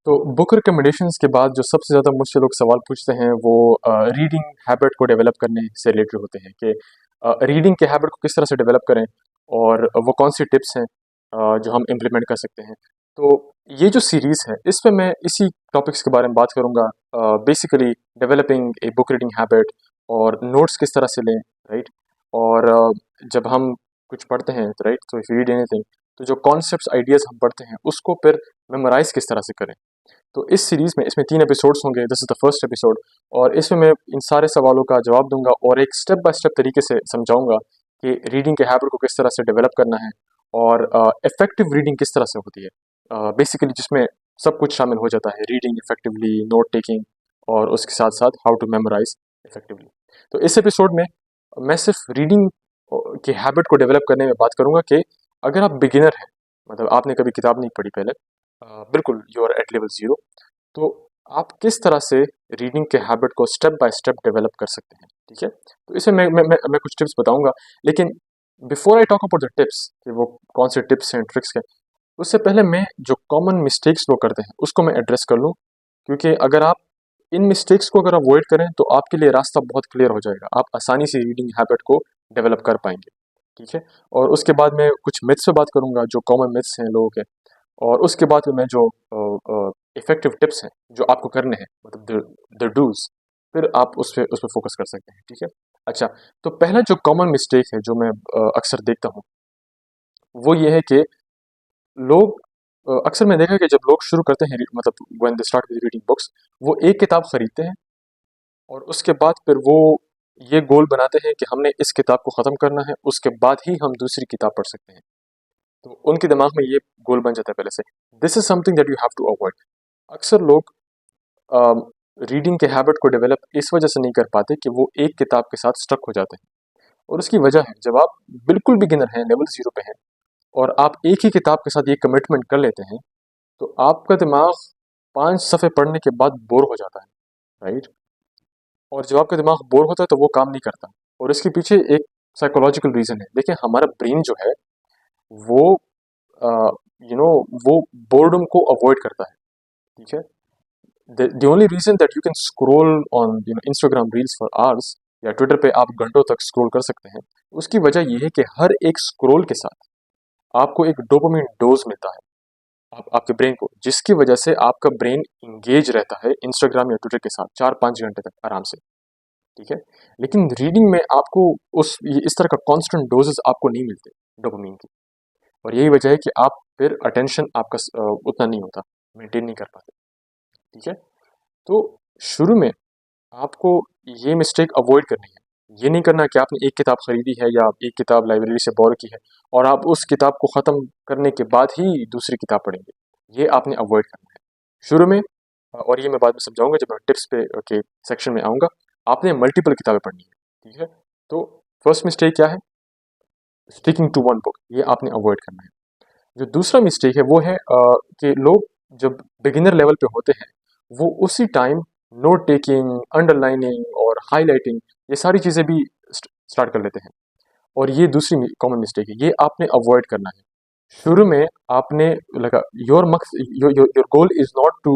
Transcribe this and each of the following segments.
तो book recommendations के बाद जो सबसे ज़्यादा मुझसे लोग सवाल पूछते हैं वो रीडिंग हैबिट को डेवलप करने से रिलेटेड होते हैं कि रीडिंग के हैबिट को किस तरह से डेवलप करें और वो कौन सी टिप्स हैं जो हम इम्प्लीमेंट कर सकते हैं। तो ये जो सीरीज़ है इस पे मैं इसी टॉपिक्स के बारे में बात करूँगा, basically developing a book reading habit और नोट्स किस तरह से लें, राइट। और जब हम कुछ पढ़ते हैं तो राइट, तो इफ रीड एनीथिंग, तो जो कॉन्सेप्ट्स आइडियाज़ हम पढ़ते हैं उसको फिर मेमोराइज किस तरह से करें। तो इस सीरीज़ में इसमें 3 एपिसोड्स होंगे, this is the first episode. और इसमें मैं इन सारे सवालों का जवाब दूँगा और एक स्टेप बाय स्टेप तरीके से समझाऊँगा कि रीडिंग के हैबिट को किस तरह से डेवलप करना है और इफ़ेक्टिव रीडिंग किस तरह से होती है। बेसिकली जिसमें सब कुछ शामिल हो जाता है, रीडिंग इफ़ेक्टिवली, नोट टेकिंग और उसके साथ-साथ हाउ टू मेमोराइज़ इफ़ेक्टिवली। तो इस एपिसोड में मैं सिर्फ रीडिंग की हैबिट को डेवलप करने में बात करूँगा कि अगर आप बिगिनर हैं, मतलब आपने कभी किताब नहीं पढ़ी पहले, बिल्कुल यू आर एट लेवल 0, तो आप किस तरह से रीडिंग के हैबिट को स्टेप बाय स्टेप डेवलप कर सकते हैं, ठीक है। तो इसमें मैं कुछ टिप्स बताऊंगा, लेकिन before I talk about the tips कि वो कौन से टिप्स हैं, ट्रिक्स हैं, उससे पहले मैं जो कॉमन मिस्टेक्स लोग करते हैं उसको मैं एड्रेस कर लूँ। क्योंकि अगर आप इन मिस्टेक्स को अगर अवॉइड करें तो आपके लिए रास्ता बहुत क्लियर हो जाएगा, आप आसानी से रीडिंग हैबिट को डेवलप कर पाएंगे, ठीक है। और उसके बाद मैं कुछ मिथ्स पे बात करूंगा, जो कॉमन मिथ्स हैं लोगों के। और उसके बाद में जो इफ़ेक्टिव टिप्स हैं जो आपको करने हैं, मतलब द डूज़, फिर आप उस पे फ़ोकस कर सकते हैं, ठीक है। अच्छा, तो पहला जो कॉमन मिस्टेक है जो मैं अक्सर देखता हूँ, वो ये है कि लोग अक्सर मैंने देखा है कि जब लोग शुरू करते हैं, मतलब when they start with reading books, वो एक किताब खरीदते हैं और उसके बाद फिर वो ये गोल बनाते हैं कि हमने इस किताब को ख़त्म करना है, उसके बाद ही हम दूसरी किताब पढ़ सकते हैं। तो उनके दिमाग में ये गोल बन जाता है पहले से। This is something that you have to avoid. अक्सर लोग रीडिंग के हैबिट को डेवलप इस वजह से नहीं कर पाते कि वो एक किताब के साथ स्टक हो जाते हैं। और उसकी वजह है, जब आप बिल्कुल बिगिनर हैं, लेवल 0 पे हैं, और आप एक ही किताब के साथ ये कमिटमेंट कर लेते हैं, तो आपका दिमाग 5 सफ़े पढ़ने के बाद बोर हो जाता है, राइट। और जब आपका दिमाग बोर होता है तो वो काम नहीं करता। और इसके पीछे एक साइकोलॉजिकल रीज़न है। देखिए, हमारा ब्रेन जो है वो यू नो वो बोर्डम को अवॉइड करता है, ठीक है। the only reason that you can scroll on Instagram reels for hours या ट्विटर पे आप घंटों तक स्क्रॉल कर सकते हैं, उसकी वजह यह है कि हर एक स्क्रॉल के साथ आपको एक डोपामिन डोज मिलता है, आपके ब्रेन को, जिसकी वजह से आपका ब्रेन इंगेज रहता है इंस्टाग्राम या ट्विटर के साथ 4-5 घंटे तक आराम से, ठीक है। लेकिन रीडिंग में आपको इस तरह का कॉन्स्टेंट डोजेस आपको नहीं मिलते डोपामिन की। और यही वजह है कि आप फिर अटेंशन आपका उतना नहीं होता, मेंटेन नहीं कर पाते, ठीक है। तो शुरू में आपको ये मिस्टेक अवॉइड करनी है। ये नहीं करना कि आपने एक किताब खरीदी है या एक किताब लाइब्रेरी से बोर की है और आप उस किताब को ख़त्म करने के बाद ही दूसरी किताब पढ़ेंगे। ये आपने अवॉइड करना है शुरू में। और ये मैं बाद में समझाऊंगा जब मैं टिप्स पे के सेक्शन में आऊँगा। आपने मल्टीपल किताबें पढ़नी है, ठीक है। तो फर्स्ट मिस्टेक क्या है? स्टिकिंग टू वन बुक, ये आपने अवॉइड करना है। जो दूसरा मिस्टेक है वो है कि लोग जब बिगिनर लेवल पे होते हैं, वो उसी टाइम नोट टेकिंग, अंडरलाइनिंग और हाईलाइटिंग, ये सारी चीज़ें भी स्टार्ट कर लेते हैं। और ये दूसरी कॉमन मिस्टेक है, ये आपने अवॉइड करना है। शुरू में आपने लगा, योर मक्स your goal is not to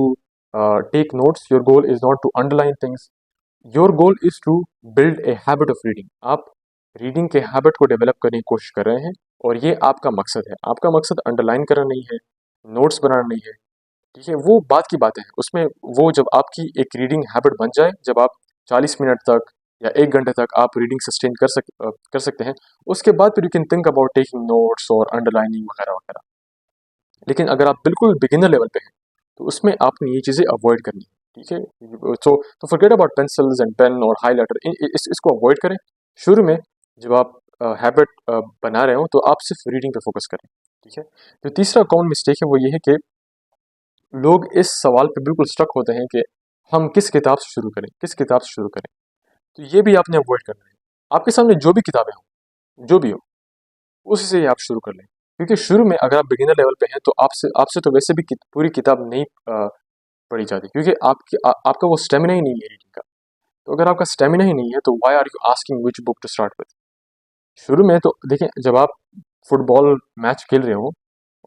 take notes, your goal is not to underline things, your goal is to build a habit of reading. आप रीडिंग के हैबिट को डेवलप करने की कोशिश कर रहे हैं और ये आपका मकसद है। आपका मकसद अंडरलाइन करना नहीं है, नोट्स बनाना नहीं है, ठीक है। वो बात की बातें हैं उसमें। वो जब आपकी एक रीडिंग हैबिट बन जाए, जब आप 40 मिनट तक या 1 घंटे तक आप रीडिंग सस्टेन कर सकते हैं, उसके बाद फिर you can think about taking notes और अंडरलाइनिंग वगैरह वगैरह। लेकिन अगर आप बिल्कुल बिगिनर लेवल पे हैं तो उसमें आपने ये चीज़ें अवॉइड करनी है, ठीक है। तो forget about pencils and pen और हाईलाइटर, इसको अवॉइड करें। शुरू में जब आप हैबिट बना रहे हो तो आप सिर्फ रीडिंग पे फोकस करें, ठीक है। जो तीसरा कॉमन मिस्टेक है वो ये है कि लोग इस सवाल पे बिल्कुल स्टक होते हैं कि हम किस किताब से शुरू करें, किस किताब से शुरू करें। तो ये भी आपने अवॉइड करना है। आपके सामने जो भी किताबें हों, जो भी हो, उसी से ही आप शुरू कर लें। क्योंकि शुरू में अगर आप बिगिनर लेवल पे हैं तो आपसे आपसे तो वैसे भी पूरी किताब नहीं पढ़ी जाती, क्योंकि आपका वो स्टेमिना ही नहीं है रीडिंग का। तो अगर आपका स्टेमिना ही नहीं है तो why are you asking which book to start with. शुरू में तो देखें, जब आप फुटबॉल मैच खेल रहे हो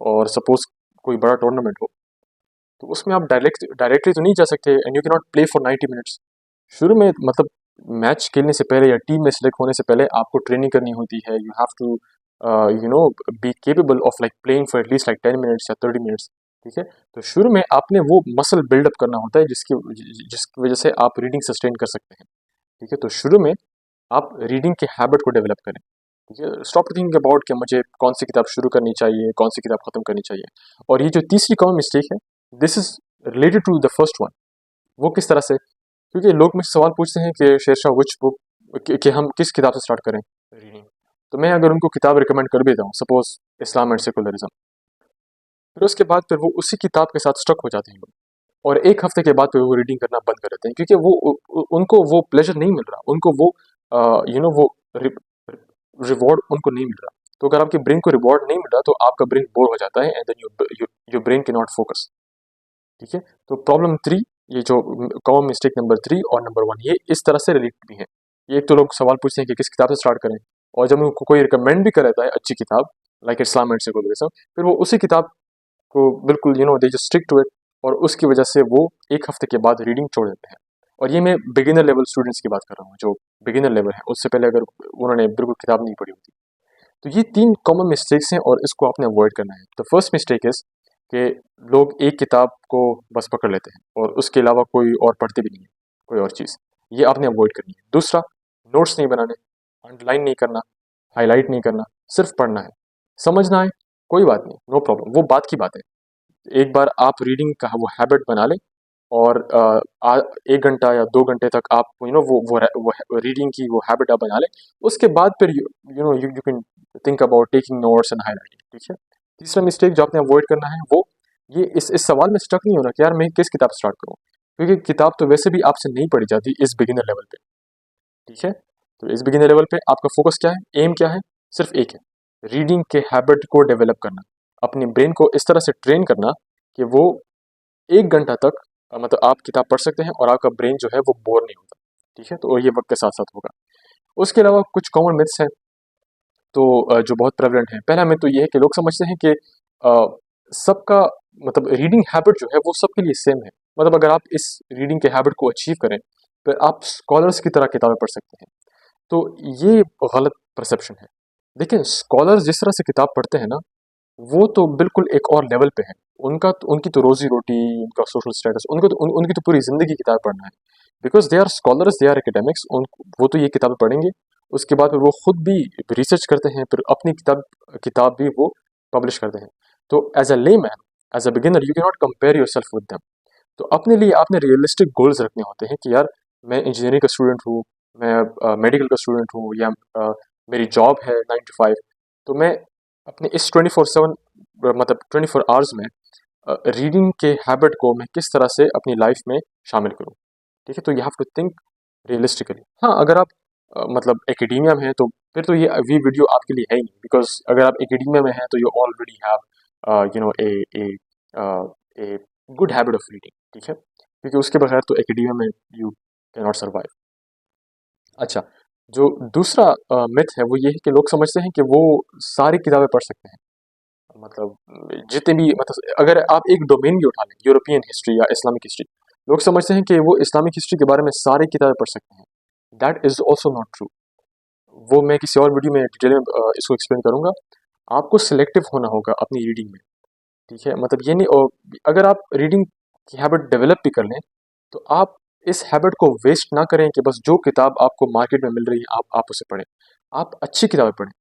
और सपोज कोई बड़ा टूर्नामेंट हो, तो उसमें आप डायरेक्टली तो नहीं जा सकते, and you can not play for 90 minutes. शुरू में मतलब मैच खेलने से पहले या टीम में सिलेक्ट होने से पहले आपको ट्रेनिंग करनी होती है। You have to you know be capable of like playing for at least like 10 minutes या 30 मिनट्स। ठीक है, तो शुरू में आपने वो मसल बिल्डअप करना होता है जिसकी वजह से आप रीडिंग सस्टेन कर सकते हैं। ठीक है, तो शुरू में आप रीडिंग के हैबिट को डेवलप करें। ठीक है, स्टॉप थिंकिंग अबाउट कि मुझे कौन सी किताब शुरू करनी चाहिए, कौन सी किताब खत्म करनी चाहिए। और ये जो तीसरी कॉमन मिस्टेक है, this is related to the first one. वो किस तरह से, क्योंकि लोग मुझसे सवाल पूछते हैं कि शेरशाह विच बुक, कि हम किस किताब से स्टार्ट करें रीडिंग। तो मैं अगर उनको किताब रिकमेंड कर भी देता हूँ, सपोज इस्लाम एंड सेकुलरिज्म, फिर उसके बाद फिर वो उसी किताब के साथ स्टक हो जाते हैं लोग, और एक हफ्ते के बाद फिर वो रीडिंग करना बंद कर देते हैं, क्योंकि उनको वो प्लेजर नहीं मिल रहा, उनको वो वो रिवॉर्ड उनको नहीं मिल रहा। तो अगर आपके ब्रेन को रिवॉर्ड नहीं मिल रहा, तो आपका ब्रेन बोर हो जाता है, and then your brain can not focus. ठीक है, तो प्रॉब्लम 3, ये जो कॉमन मिस्टेक नंबर 3 और नंबर 1, ये इस तरह से रिलेटेड भी है। ये एक तो लोग सवाल पूछते हैं कि किस किताब से स्टार्ट करें, और जब उनको कोई रिकमेंड भी कर देता है अच्छी किताब लाइक इस्लाम एंड सेकुलरिज्म, फिर वो उसी किताब को बिल्कुल दे जस्ट स्टिक टू इट, और उसकी वजह से वो एक हफ्ते के बाद रीडिंग छोड़ देते हैं। और ये मैं बिगिनर लेवल स्टूडेंट्स की बात कर रहा हूँ, जो बिगिनर लेवल है, उससे पहले अगर उन्होंने बिल्कुल किताब नहीं पढ़ी होती। तो ये 3 कॉमन मिस्टेक्स हैं, और इसको आपने अवॉइड करना है। तो फर्स्ट मिस्टेक इज कि लोग एक किताब को बस पकड़ लेते हैं और उसके अलावा कोई और पढ़ते भी नहीं है, कोई और चीज़। ये आपने अवॉइड करनी है। दूसरा, नोट्स नहीं बनाने, अंडरलाइन नहीं करना, हाईलाइट नहीं करना, सिर्फ पढ़ना है। समझना है, कोई बात नहीं, नो प्रॉब्लम, वो बात की बात है। एक बार आप रीडिंग का वो हैबिट बना लें, और 1 घंटा या 2 घंटे तक आप वो रीडिंग की वो हैबिट आप बना लें। उसके बाद फिर you can think about taking notes and highlighting. ठीक है, तीसरा मिस्टेक जो आपने अवॉइड करना है, वो ये इस सवाल में स्टक नहीं होना कि यार मैं किस किताब स्टार्ट करूँ, क्योंकि किताब तो वैसे भी आपसे नहीं पढ़ी जाती इस बिगिनर लेवल पे। ठीक है, तो इस बिगिनर लेवल पे आपका फोकस क्या है, एम क्या है, सिर्फ एक है, रीडिंग के हैबिट को डेवलप करना, अपने ब्रेन को इस तरह से ट्रेन करना कि वो 1 घंटा तक मतलब आप किताब पढ़ सकते हैं और आपका ब्रेन जो है वो बोर नहीं होता। ठीक है, तो ये वक्त के साथ साथ होगा। उसके अलावा कुछ कॉमन मिथ्स हैं तो जो बहुत प्रेवलेंट हैं। पहला मिथ तो ये है कि लोग समझते हैं कि सबका मतलब रीडिंग हैबिट जो है वो सबके लिए सेम है। मतलब अगर आप इस रीडिंग के हैबिट को अचीव करें, फिर आप स्कॉलर्स की तरह किताबें पढ़ सकते हैं। तो ये गलत परसेप्शन है। देखिए, स्कॉलर्स जिस तरह से किताब पढ़ते हैं ना, वो तो बिल्कुल एक और लेवल पे है। उनकी तो रोजी रोटी, उनका सोशल स्टेटस, उनकी तो पूरी जिंदगी किताब पढ़ना है। Because they are scholars, they are academics. वो तो ये किताबें पढ़ेंगे, उसके बाद फिर वो खुद भी रिसर्च करते हैं, फिर अपनी किताब भी वो पब्लिश करते हैं। तो as a layman, as a beginner, you can not compare yourself with them. तो अपने लिए आपने रियलिस्टिक गोल्स रखने होते हैं कि यार मैं इंजीनियरिंग का स्टूडेंट हूँ, मैं मेडिकल का स्टूडेंट हूँ, या मेरी जॉब है 9 to 5। तो मैं अपने इस 24/7 मतलब 24 आवर्स में रीडिंग के हैबिट को मैं किस तरह से अपनी लाइफ में शामिल करूँ। ठीक है, तो you have to think realistically. हाँ, अगर आप मतलब एकेडेमिया में हैं, तो फिर तो ये वीडियो आपके लिए है ही नहीं, बिकॉज अगर आप एकेडेमिया में हैं तो you already have a good habit of reading. ठीक है, क्योंकि उसके बगैर तो एकेडेमिया में यू कैन नॉट सर्वाइव। अच्छा, जो दूसरा मिथ है वो ये है कि लोग समझते हैं कि वो सारी किताबें पढ़ सकते हैं। मतलब जितने भी मतलब अगर आप एक डोमेन भी उठा लें, यूरोपियन हिस्ट्री या इस्लामिक हिस्ट्री, लोग समझते हैं कि वो इस्लामिक हिस्ट्री के बारे में सारी किताबें पढ़ सकते हैं। That is also not true. वो मैं किसी और वीडियो में डिटेल में इसको एक्सप्लेन करूंगा। आपको सिलेक्टिव होना होगा अपनी रीडिंग में। ठीक है, मतलब ये नहीं, और अगर आप रीडिंग की हैबिट डेवलप भी कर लें, तो आप इस हैबिट को वेस्ट ना करें कि बस जो किताब आपको मार्केट में मिल रही है आप उसे पढ़ें। आप अच्छी किताबें पढ़ें,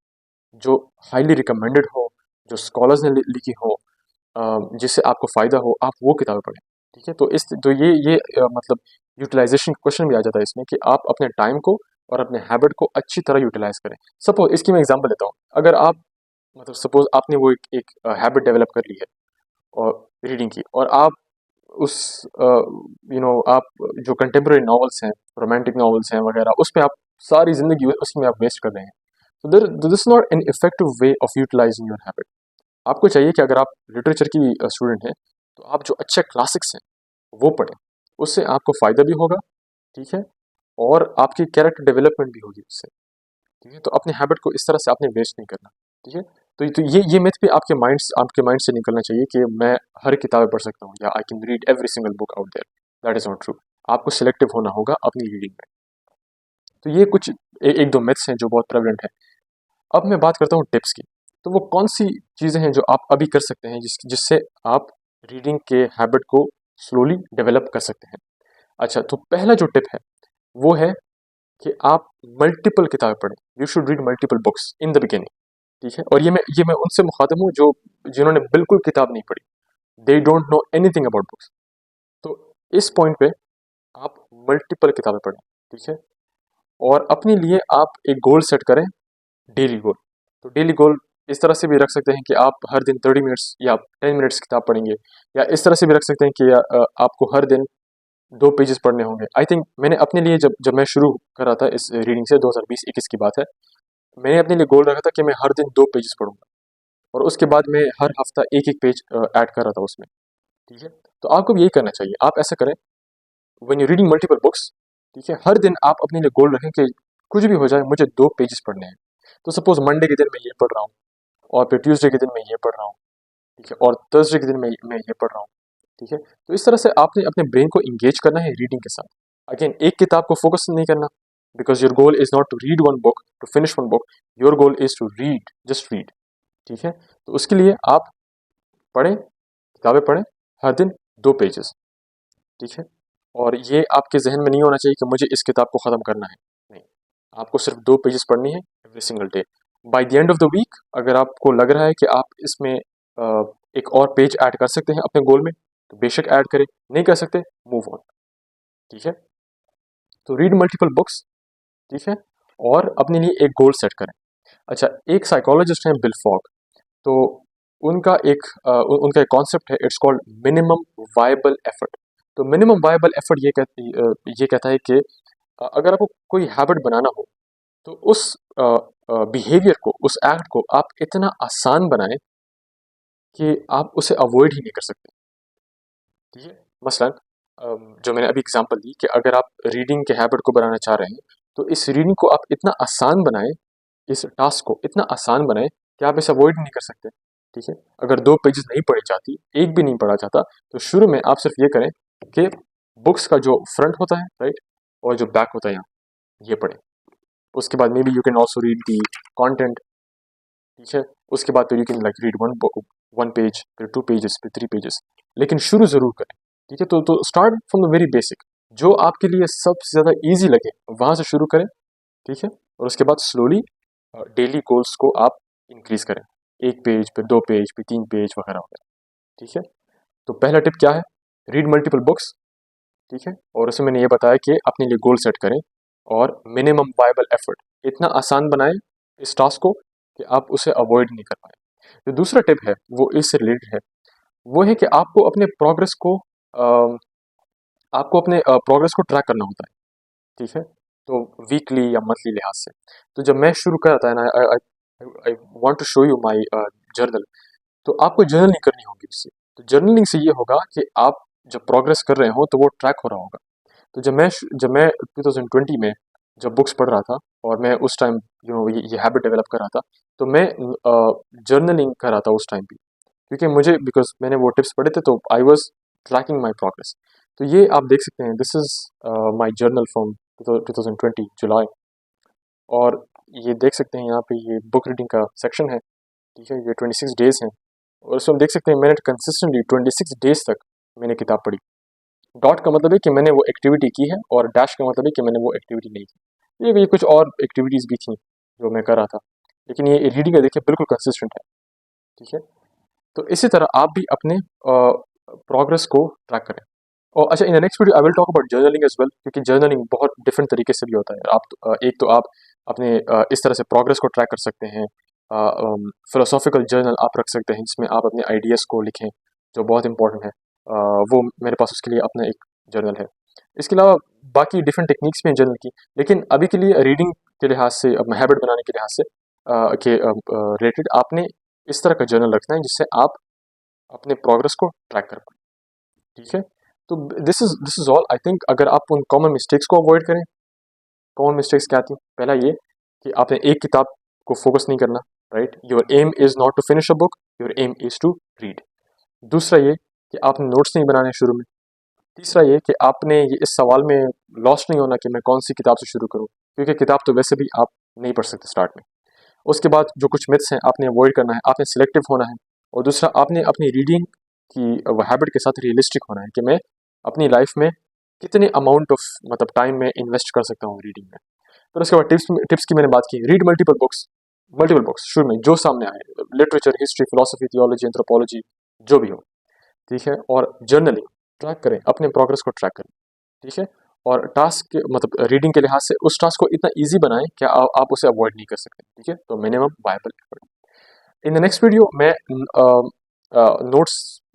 जो हाईली रिकमेंडेड हो, जो स्कॉलर्स ने लिखी हो, जिससे आपको फ़ायदा हो, आप वो किताबें पढ़ें। ठीक है, तो ये मतलब यूटिलाइजेशन क्वेश्चन भी आ जाता है इसमें कि आप अपने टाइम को और अपने हैबिट को अच्छी तरह यूटिलाइज करें। सपोज इसकी मैं एग्जांपल देता हूँ। अगर आप मतलब सपोज आपने वो एक हैबिट डेवलप कर ली है और रीडिंग की, और आप उस आप जो कंटेम्प्रेरी नॉवेल्स हैं, रोमांटिक नॉवेल्स हैं वगैरह, उस पे आप सारी ज़िंदगी उसमें आप वेस्ट कर रहे हैं। तो this not an effective way of utilising your habit. आपको चाहिए कि अगर आप लिटरेचर की स्टूडेंट हैं, तो आप जो अच्छे क्लासिक्स हैं वो पढ़ें, उससे आपको फ़ायदा भी होगा। ठीक है, और आपकी कैरेक्टर डेवलपमेंट भी होगी उससे। ठीक है, तो अपने हैबिट को इस तरह से आपने वेस्ट नहीं करना। ठीक है, तो ये मिथ भी आपके माइंड से निकलना चाहिए कि मैं हर किताबें पढ़ सकता हूँ या I can read every single book out there. That is not true. आपको सिलेक्टिव होना होगा अपनी रीडिंग में। तो ये कुछ एक दो मिथ्स हैं जो बहुत प्रेवलेंट है। अब मैं बात करता हूँ टिप्स की। तो वो कौन सी चीज़ें हैं जो आप अभी कर सकते हैं जिससे आप रीडिंग के हैबिट को स्लोली डेवलप कर सकते हैं। अच्छा, तो पहला जो टिप है वो है कि आप मल्टीपल किताबें पढ़ें। You should read multiple books in the beginning. ठीक है, और ये मैं उनसे मुखातिब हूँ जो जिन्होंने बिल्कुल किताब नहीं पढ़ी, they don't know anything about books. तो इस पॉइंट पे आप मल्टीपल किताबें पढ़ें। ठीक है, और अपने लिए आप एक गोल सेट करें, डेली गोल। तो डेली गोल इस तरह से भी रख सकते हैं कि आप हर दिन 30 मिनट्स या 10 मिनट्स किताब पढ़ेंगे, या इस तरह से भी रख सकते हैं कि आपको हर दिन 2 पेजेस पढ़ने होंगे। आई थिंक मैंने अपने लिए जब जब मैं शुरू कर रहा था इस रीडिंग से, 2020-21 की बात है, मैंने अपने लिए गोल रखा था कि मैं हर दिन 2 पेजेस पढ़ूंगा, और उसके बाद मैं हर हफ्ता एक एक पेज ऐड कर रहा था उसमें। ठीक है, तो आपको भी यही करना चाहिए। आप ऐसा करें, when you reading multiple books, ठीक है, हर दिन आप अपने लिए गोल रखें कि कुछ भी हो जाए मुझे 2 पेजेस पढ़ने हैं। तो सपोज मंडे के दिन मैं ये पढ़ रहा हूँ, और फिर ट्यूसडे के दिन मैं ये पढ़ रहा हूँ, ठीक है, और थर्सडे के दिन मैं ये पढ़ रहा हूँ। ठीक है, तो इस तरह से आपने अपने ब्रेन को इंगेज करना है रीडिंग के साथ। अगेन, एक किताब को फोकस नहीं करना, because your goal is not to read one book, to finish one book, your goal is to read, just read. ठीक है, तो उसके लिए आप पढ़ें, किताबें पढ़ें, हर दिन 2 पेजेस। ठीक है, और ये आपके जहन में नहीं होना चाहिए कि मुझे इस किताब को ख़त्म करना है। नहीं, आपको सिर्फ 2 पेजेस पढ़नी है every single day. By the end of the week अगर आपको लग रहा है कि आप इसमें एक और पेज ऐड कर सकते हैं अपने गोल में, तो बेशक ऐड करें। नहीं कर सकते, मूव ऑन। ठीक है, तो रीड मल्टीपल बुक्स। ठीक है, और अपने लिए एक गोल सेट करें। अच्छा, एक साइकोलॉजिस्ट हैं बिल फॉग, तो उनका एक कॉन्सेप्ट है, it's called minimum viable effort. तो मिनिमम वायबल एफर्ट ये कहता है कि अगर आपको कोई हैबिट बनाना हो, तो उस बिहेवियर को, उस एक्ट को आप इतना आसान बनाएं कि आप उसे अवॉइड ही नहीं कर सकते। ठीक है, मसलन जो मैंने अभी एग्जांपल दी कि अगर आप रीडिंग के हैबिट को बनाना चाह रहे हैं, तो इस रीडिंग को आप इतना आसान बनाएं, इस टास्क को इतना आसान बनाएं कि आप इसे अवॉइड नहीं कर सकते। ठीक है, अगर 2 पेजेस नहीं पढ़ी जाती, एक भी नहीं पढ़ा जाता, तो शुरू में आप सिर्फ ये करें कि बुक्स का जो फ्रंट होता है, राइट, और जो बैक होता है यहाँ, ये पढ़ें। उसके बाद may be you can also read the content. ठीक है, उसके बाद तो you can like read one page, फिर 2 पेजेस, फिर 3 पेजेस, लेकिन शुरू जरूर करें। ठीक है, तो start from the very basic, जो आपके लिए सबसे ज़्यादा ईजी लगे वहाँ से शुरू करें। ठीक है, और उसके बाद स्लोली डेली गोल्स को आप इंक्रीज करें, 1 पेज, फिर 2 पेज, फिर 3 पेज, वगैरह वगैरह। ठीक है, तो पहला टिप क्या है, रीड मल्टीपल बुक्स। ठीक है, और उसमें मैंने ये बताया कि अपने लिए गोल सेट करें और मिनिमम वायबल एफर्ट इतना आसान बनाएं इस टास्क को कि आप उसे अवॉइड नहीं कर पाए। जो दूसरा टिप है वो इससे रिलेटेड है, वो है कि आपको अपने प्रोग्रेस को ट्रैक करना होता है। ठीक है, तो वीकली या मंथली लिहाज से। तो जब मैं शुरू कर रहा था ना, I want to show you my journal, तो आपको जर्नलिंग करनी होगी उससे। तो जर्नलिंग से ये होगा कि आप जब प्रोग्रेस कर रहे हो तो वो ट्रैक हो रहा होगा। तो जब मैं 2020 में जब बुक्स पढ़ रहा था, और मैं उस टाइम ये हैबिट डेवलप कर रहा था, तो मैं जर्नलिंग कर रहा था उस टाइम भी, क्योंकि मुझे, बिकॉज मैंने वो टिप्स पढ़े थे, तो I was tracking my progress. तो ये आप देख सकते हैं, this is my journal from 2020 जुलाई। और ये देख सकते हैं यहाँ पे ये बुक रीडिंग का सेक्शन है। ठीक है, ये 26 डेज हैं, और उसमें हम देख सकते हैं मैंने कंसिस्टेंटली 26 डेज तक मैंने किताब पढ़ी। डॉट का मतलब है कि मैंने वो एक्टिविटी की है, और डैश का मतलब है कि मैंने वो एक्टिविटी नहीं की। ये कुछ और एक्टिविटीज़ भी थी जो मैं कर रहा था, लेकिन ये रीडिंग का देखिए बिल्कुल कंसिस्टेंट है। ठीक है, तो इसी तरह आप भी अपने प्रोग्रेस को ट्रैक करें। और अच्छा, in the next video I will talk about journaling as well, क्योंकि जर्नलिंग बहुत डिफरेंट तरीके से भी होता है। एक तो आप अपने इस तरह से प्रोग्रेस को ट्रैक कर सकते हैं, फिलोसॉफिकल जर्नल आप रख सकते हैं जिसमें आप अपने आइडियाज़ को लिखें, जो बहुत इंपॉर्टेंट है। वो मेरे पास उसके लिए अपना एक जर्नल है। इसके अलावा बाकी डिफरेंट टेक्निक्स भी हैं जर्नल की, लेकिन अभी के लिए रीडिंग के लिहाज से, हैबिट बनाने के लिहाज से के रिलेटेड आपने इस तरह का जर्नल रखना है जिससे आप अपने प्रोग्रेस को ट्रैक कर पाएँ। ठीक है, तो this is all. I think अगर आप उन कॉमन मिस्टेक्स को अवॉइड करें। कॉमन मिस्टेक्स क्या थी, पहला ये कि आपने एक किताब को फोकस नहीं करना, right? Your aim is not to finish a book, your aim is to read. दूसरा ये कि आपने नोट्स नहीं बनाने शुरू में। तीसरा ये कि आपने ये इस सवाल में लॉस्ट नहीं होना कि मैं कौन सी किताब से शुरू करूँ, क्योंकि किताब तो वैसे भी आप नहीं पढ़ सकते स्टार्ट में। उसके बाद जो कुछ मिथ्स हैं आपने अवॉइड करना है, आपने सिलेक्टिव होना है। और दूसरा, आपने अपनी रीडिंग की वो हैबिट के साथ रियलिस्टिक होना है कि मैं अपनी लाइफ में कितने अमाउंट ऑफ मतलब टाइम में इन्वेस्ट कर सकता हूँ रीडिंग में। फिर उसके बाद टिप्स की मैंने बात की, रीड मल्टीपल बुक्स शुरू में जो सामने आए, literature, history, philosophy, theology, anthropology, जो भी हो, ठीक है। और जर्नलिंग, ट्रैक करें, अपने प्रोग्रेस को ट्रैक करें, ठीक है। और टास्क मतलब रीडिंग के लिहाज से उस टास्क को इतना ईजी बनाएं कि आप उसे अवॉइड नहीं कर सकते, ठीक है। तो minimum viable effort. In the next video मैं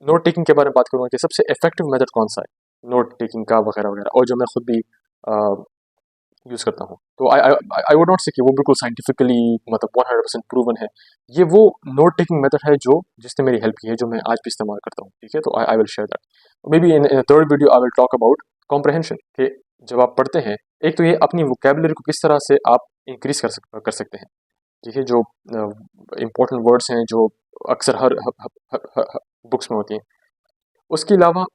नोट टेकिंग के बारे में बात करूंगा कि सबसे इफेक्टिव मेथड कौन सा है नोट टेकिंग का वगैरह वगैरह, और जो मैं खुद भी यूज़ करता हूँ। तो आई वुड नॉट से कि वो बिल्कुल साइंटिफिकली मतलब 100% प्रूवन है। ये वो नोट टेकिंग मेथड है जो जिसने मेरी हेल्प की है, जो मैं आज भी इस्तेमाल करता हूँ, ठीक है। तो I will share that. May be in third video I will talk about comprehension, कि जब आप पढ़ते हैं, एक तो ये अपनी वोकेबलरी को किस तरह से आप इंक्रीज कर सकते हैं, ठीक है। जो इम्पोर्टेंट वर्ड्स हैं जो अक्सर हर बुक्स में होती हैं। उसके अलावा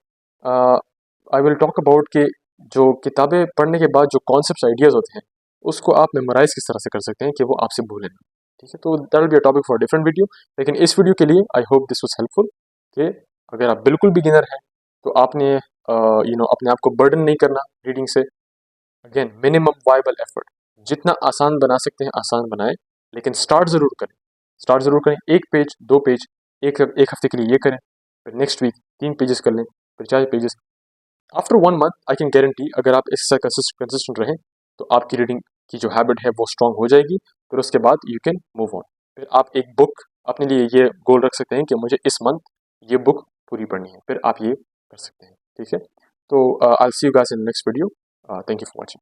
आई विल टॉक अबाउट कि जो किताबें पढ़ने के बाद जो कॉन्सेप्ट्स आइडियाज़ होते हैं, उसको आप मेमोराइज किस तरह से कर सकते हैं कि वो आपसे भूलें ना, ठीक है। तो that will be a topic for different video. लेकिन इस वीडियो के लिए I hope this was helpful, कि अगर आप बिल्कुल बिगिनर हैं तो आपने अपने आप को बर्डन नहीं करना रीडिंग से। अगेन, मिनिमम वाइबल एफर्ट, जितना आसान बना सकते हैं आसान बनाएं, लेकिन स्टार्ट ज़रूर करें। एक पेज, दो पेज, एक हफ्ते के लिए ये करें, फिर नेक्स्ट वीक 3 पेजेस कर लें, फिर 4 pages. After 1 month I can guarantee, अगर आप इससे कंसिस्टेंट रहें तो आपकी रीडिंग की जो हैबिट है वो स्ट्रांग हो जाएगी। फिर उसके बाद यू कैन मूव ऑन। फिर आप एक बुक अपने लिए ये गोल रख सकते हैं कि मुझे इस मंथ ये बुक पूरी पढ़नी है, फिर आप ये कर सकते हैं, ठीक है। तो I will see you guys in next video. Thank you for watching.